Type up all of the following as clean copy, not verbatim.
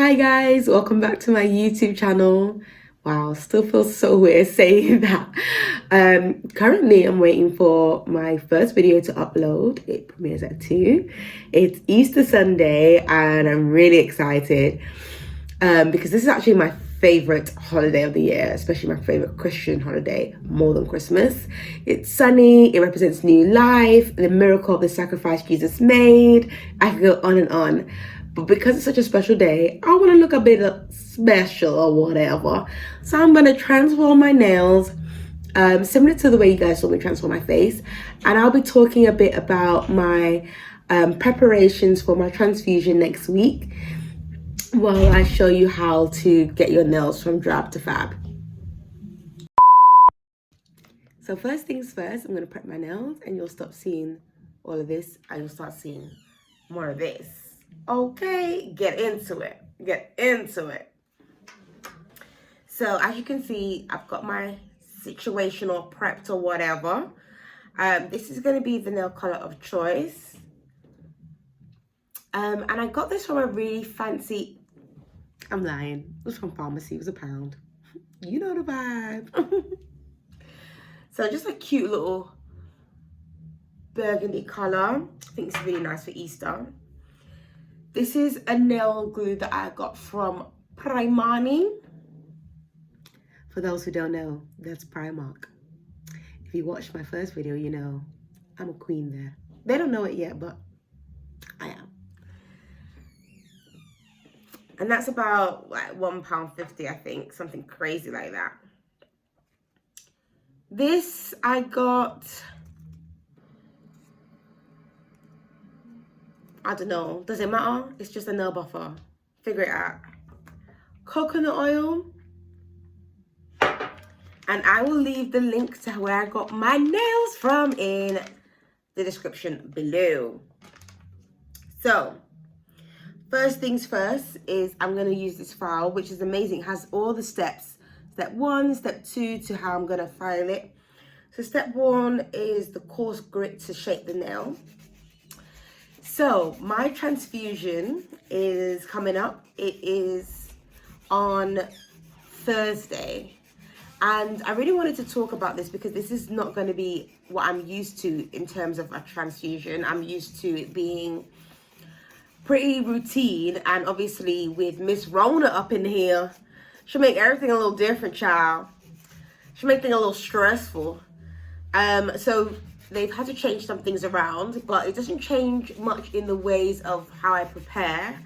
Hi guys, welcome back to my YouTube channel. Wow, still feels so weird saying that. Currently I'm waiting for my first video to upload. It premieres at 2. It's Easter Sunday and I'm really excited because this is actually my favorite holiday of the year, especially my favorite Christian holiday, more than Christmas. It's sunny, it represents new life, the miracle of the sacrifice Jesus made. I could go on and on. But because it's such a special day, I want to look a bit special or whatever. So I'm going to transform my nails, similar to the way you guys saw me transform my face. And I'll be talking a bit about my preparations for my transfusion next week, while I show you how to get your nails from drab to fab. So first things first, I'm going to prep my nails and you'll stop seeing all of this and you'll start seeing more of this. Okay, get into it. So as you can see, I've got my situation all prepped or whatever. This is going to be the nail color of choice. And I got this from a really fancy, I'm lying, it was from pharmacy, it was £1. You know the vibe. So just a cute little burgundy color. I think it's really nice for Easter. This is a nail glue that I got from Primani. For those who don't know, that's Primark. If you watched my first video, you know I'm a queen there. They don't know it yet, but I am. And that's about like £1.50, I think, something crazy like that. This I got, I don't know, does it matter? It's just a nail buffer. Figure it out. Coconut oil. And I will leave the link to where I got my nails from in the description below. So, first things first is I'm going to use this file, which is amazing. It has all the steps. Step 1, step 2 to how I'm going to file it. So step 1 is the coarse grit to shape the nail. So my transfusion is coming up. It is on Thursday. And I really wanted to talk about this because this is not going to be what I'm used to in terms of a transfusion. I'm used to it being pretty routine, and obviously with Miss Rona up in here, she'll make everything a little different, child. She'll make things a little stressful. So they've had to change some things around, but it doesn't change much in the ways of how I prepare,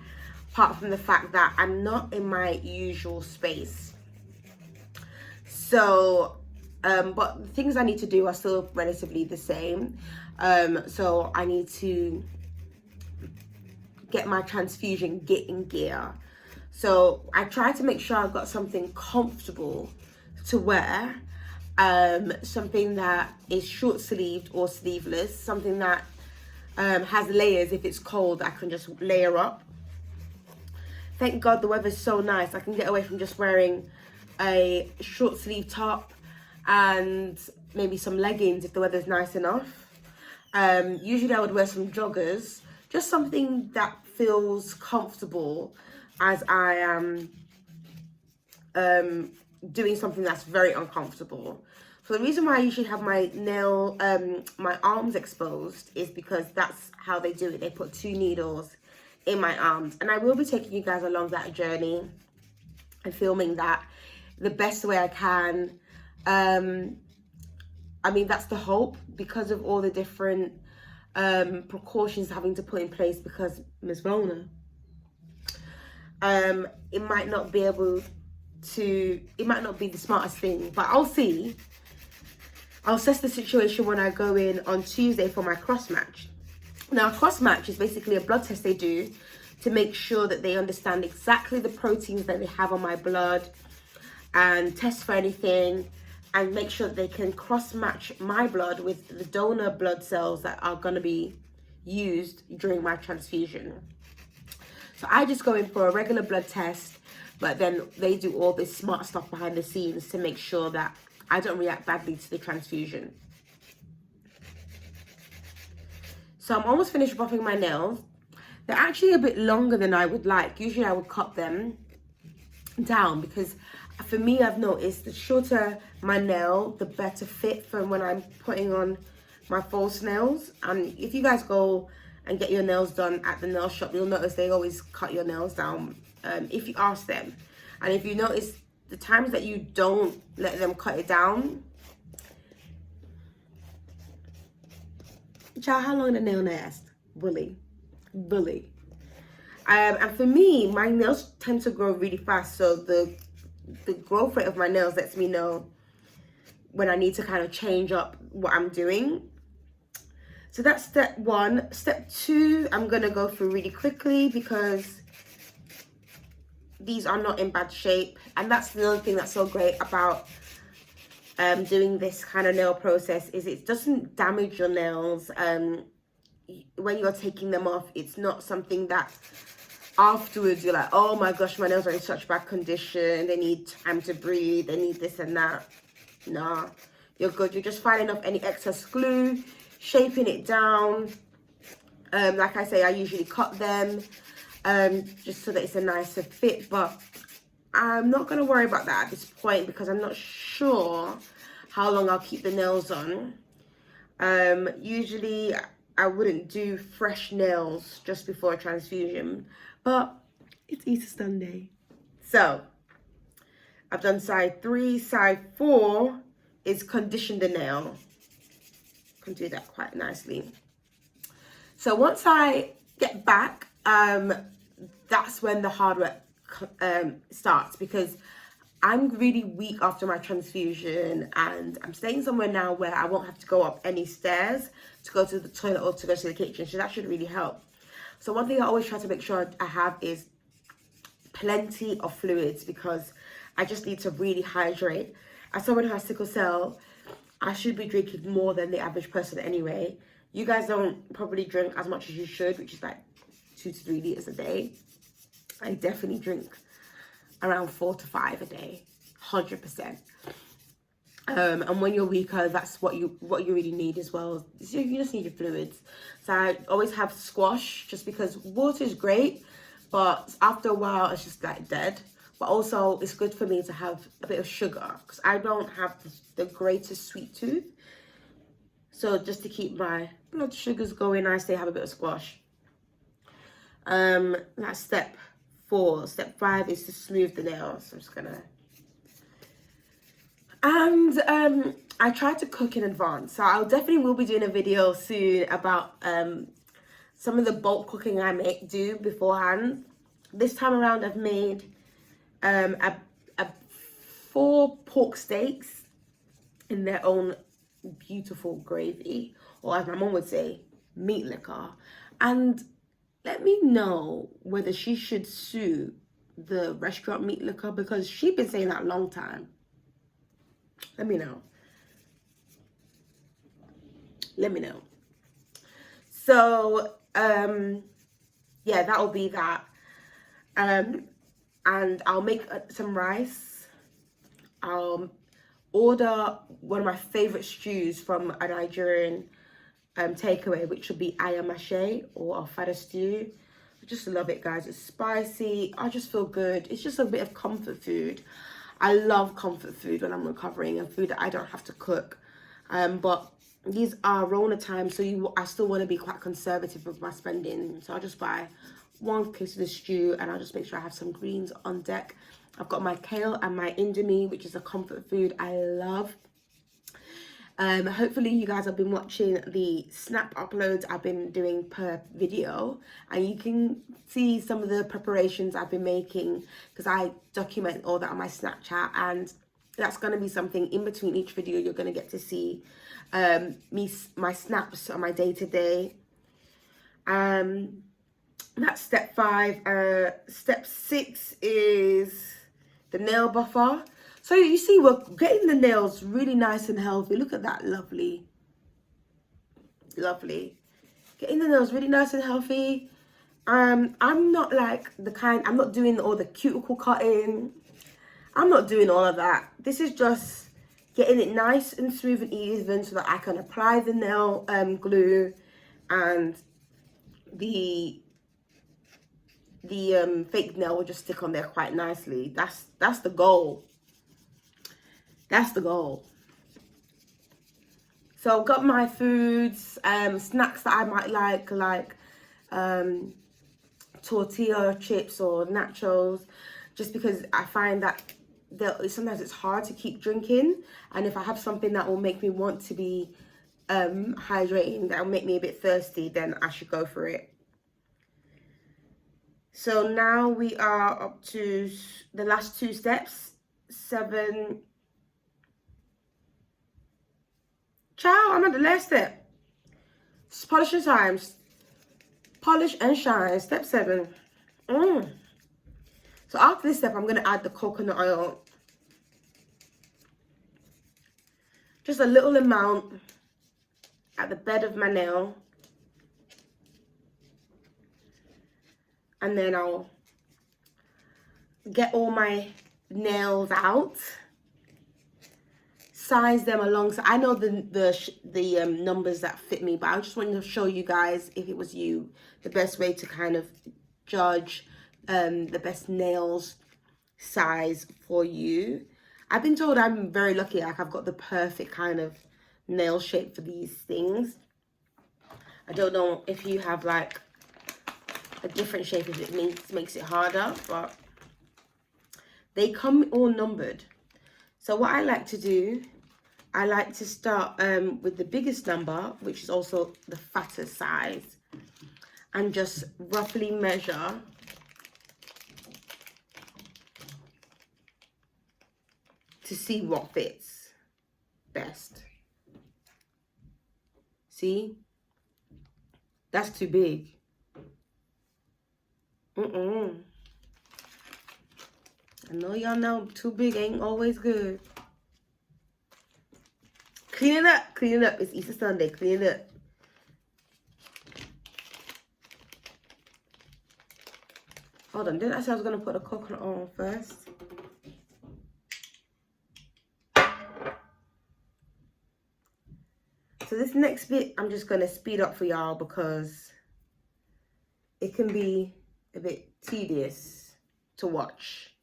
apart from the fact that I'm not in my usual space. So, but the things I need to do are still relatively the same. So I need to get my transfusion in gear. So I try to make sure I've got something comfortable to wear, something that is short sleeved or sleeveless, something that has layers. If it's cold, I can just layer up. Thank God the weather's so nice. I can get away from just wearing a short sleeve top and maybe some leggings if the weather's nice enough. Usually I would wear some joggers, just something that feels comfortable as I am doing something that's very uncomfortable. So the reason why I usually have my my arms exposed is because that's how they do it. They put 2 needles in my arms, and I will be taking you guys along that journey and filming that the best way I can. I mean, that's the hope, because of all the different precautions having to put in place because Ms. Rona. It might not be the smartest thing, but I'll see. I'll assess the situation when I go in on Tuesday for my cross match. Now, a cross match is basically a blood test they do to make sure that they understand exactly the proteins that they have on my blood and test for anything, and make sure that they can cross match my blood with the donor blood cells that are going to be used during my transfusion. So I just go in for a regular blood test, but then they do all this smart stuff behind the scenes to make sure that I don't react badly to the transfusion. So I'm almost finished buffing my nails. They're actually a bit longer than I would like. Usually I would cut them down because for me, I've noticed the shorter my nail, the better fit for when I'm putting on my false nails. And if you guys go and get your nails done at the nail shop, you'll notice they always cut your nails down if you ask them. And if you notice the times that you don't let them cut it down, child, how long the nail last? Bully. And for me, my nails tend to grow really fast, so the growth rate of my nails lets me know when I need to kind of change up what I'm doing. So that's step 1. Step 2, I'm gonna go through really quickly because these are not in bad shape, and that's the other thing that's so great about doing this kind of nail process is it doesn't damage your nails. When you're taking them off, it's not something that afterwards you're like, oh my gosh, my nails are in such bad condition, they need time to breathe, they need this and that. Nah, you're good. You're just filing off any excess glue, shaping it down. Like I say, I usually cut them just so that it's a nicer fit, but I'm not going to worry about that at this point because I'm not sure how long I'll keep the nails on. Usually I wouldn't do fresh nails just before a transfusion, but it's Easter Sunday. So I've done side 3. Side 4 is condition the nail. Can do that quite nicely. So once I get back, that's when the hard work starts because I'm really weak after my transfusion and I'm staying somewhere now where I won't have to go up any stairs to go to the toilet or to go to the kitchen, so that should really help. So one thing I always try to make sure I have is plenty of fluids because I just need to really hydrate. As someone who has sickle cell, I should be drinking more than the average person anyway. You guys don't probably drink as much as you should, which is like 2 to 3 liters a day. I definitely drink around 4 to 5 a day, 100%. And when you're weaker, that's what you really need as well. So you just need your fluids. So I always have squash just because water is great, but after a while it's just like dead. But also it's good for me to have a bit of sugar because I don't have the greatest sweet tooth. So just to keep my blood sugars going, I say have a bit of squash. That's step 4. Step 5 is to smooth the nails. So I'm just gonna. And I try to cook in advance, so I'll definitely will be doing a video soon about some of the bulk cooking I do beforehand. This time around, I've made 4 pork steaks in their own beautiful gravy, or as my mom would say, meat liquor. And let me know whether she should sue the restaurant meat liquor because she's been saying that a long time. Let me know. So yeah, that'll be that. And I'll make some rice. I'll order one of my favorite stews from a Nigerian takeaway, which will be ayamashi or fada stew. I just love it, guys. It's spicy. I just feel good. It's just a bit of comfort food. I love comfort food when I'm recovering and food that I don't have to cook. But these are Rona times, so I still want to be quite conservative with my spending. So I'll just buy 1 case of the stew and I'll just make sure I have some greens on deck. I've got my kale and my indomie, which is a comfort food I love. Hopefully you guys have been watching the snap uploads I've been doing per video, and you can see some of the preparations I've been making because I document all that on my Snapchat, and that's going to be something in between each video. You're going to get to see my snaps on my day-to-day. That's step 5. Step 6 is the nail buffer. So you see, we're getting the nails really nice and healthy. Look at that, lovely. Getting the nails really nice and healthy. I'm not like I'm not doing all the cuticle cutting. I'm not doing all of that. This is just getting it nice and smooth and even so that I can apply the nail glue and the the fake nail will just stick on there quite nicely. That's the goal. That's the goal. So I've got my foods, snacks that I might like tortilla chips or nachos, just because I find that sometimes it's hard to keep drinking, and if I have something that will make me want to be hydrating, that will make me a bit thirsty, then I should go for it. So now we are up to the last 2 steps. 7. Ciao, I'm at the last step. Polish and shine. Polish and shine. Step 7. So after this step, I'm going to add the coconut oil. Just a little amount at the bed of my nail. And then I'll get all my nails out. Size them alongside. I know the numbers that fit me, but I just wanted to show you guys, if it was you, the best way to kind of judge the best nails size for you. I've been told I'm very lucky, like I've got the perfect kind of nail shape for these things. I don't know if you have like a different shape, if it makes it harder, but they come all numbered. So what I like to do, I like to start with the biggest number, which is also the fatter size, and just roughly measure to see what fits best. See? That's too big. I know y'all know too big ain't always good. Clean it up. Clean it up. It's Easter Sunday. Clean it up. Hold on. Didn't I say I was going to put the coconut on first? So this next bit, I'm just going to speed up for y'all because it can be a bit tedious to watch.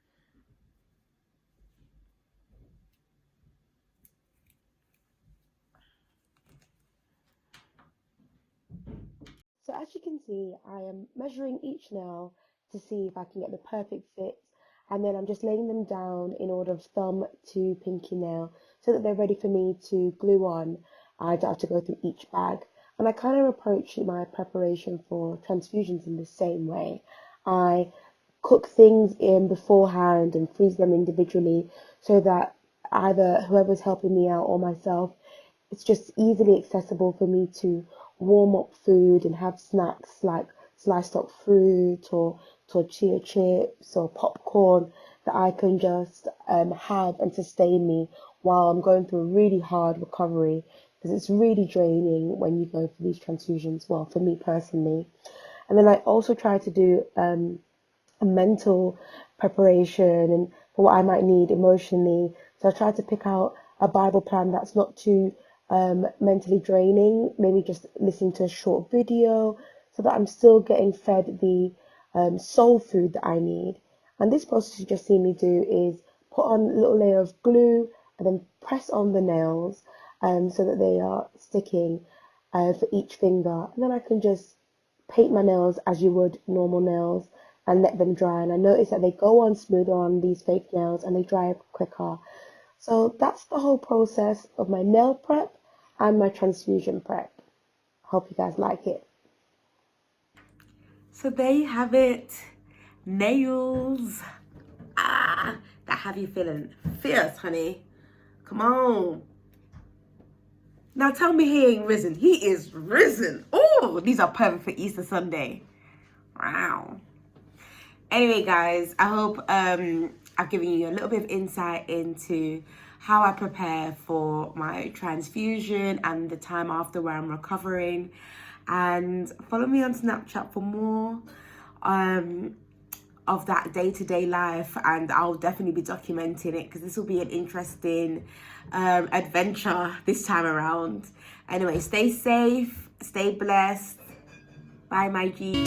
So as you can see, I am measuring each nail to see if I can get the perfect fit, and then I'm just laying them down in order of thumb to pinky nail so that they're ready for me to glue on. I don't have to go through each bag. And I kind of approach my preparation for transfusions in the same way. I cook things in beforehand and freeze them individually so that either whoever's helping me out or myself, it's just easily accessible for me to warm up food and have snacks like sliced up fruit or tortilla chips or popcorn that I can just have and sustain me while I'm going through a really hard recovery, because it's really draining when you go for these transfusions, well, for me personally. And then I also try to do a mental preparation and for what I might need emotionally. So I try to pick out a Bible plan that's not too mentally draining, maybe just listening to a short video so that I'm still getting fed the soul food that I need. And this process you just see me do is put on a little layer of glue and then press on the nails so that they are sticking for each finger. And then I can just paint my nails as you would normal nails and let them dry. And I notice that they go on smoother on these fake nails and they dry up quicker. So that's the whole process of my nail prep and my transfusion prep. Hope you guys like it. So there you have it. Nails. That have you feeling fierce, honey. Come on. Now tell me he ain't risen. He is risen. Oh, these are perfect for Easter Sunday. Wow. Anyway, guys, I hope I've given you a little bit of insight into how I prepare for my transfusion and the time after where I'm recovering. And follow me on Snapchat for more of that day-to-day life, and I'll definitely be documenting it because this will be an interesting adventure this time around. Anyway, stay safe, stay blessed. Bye, my G.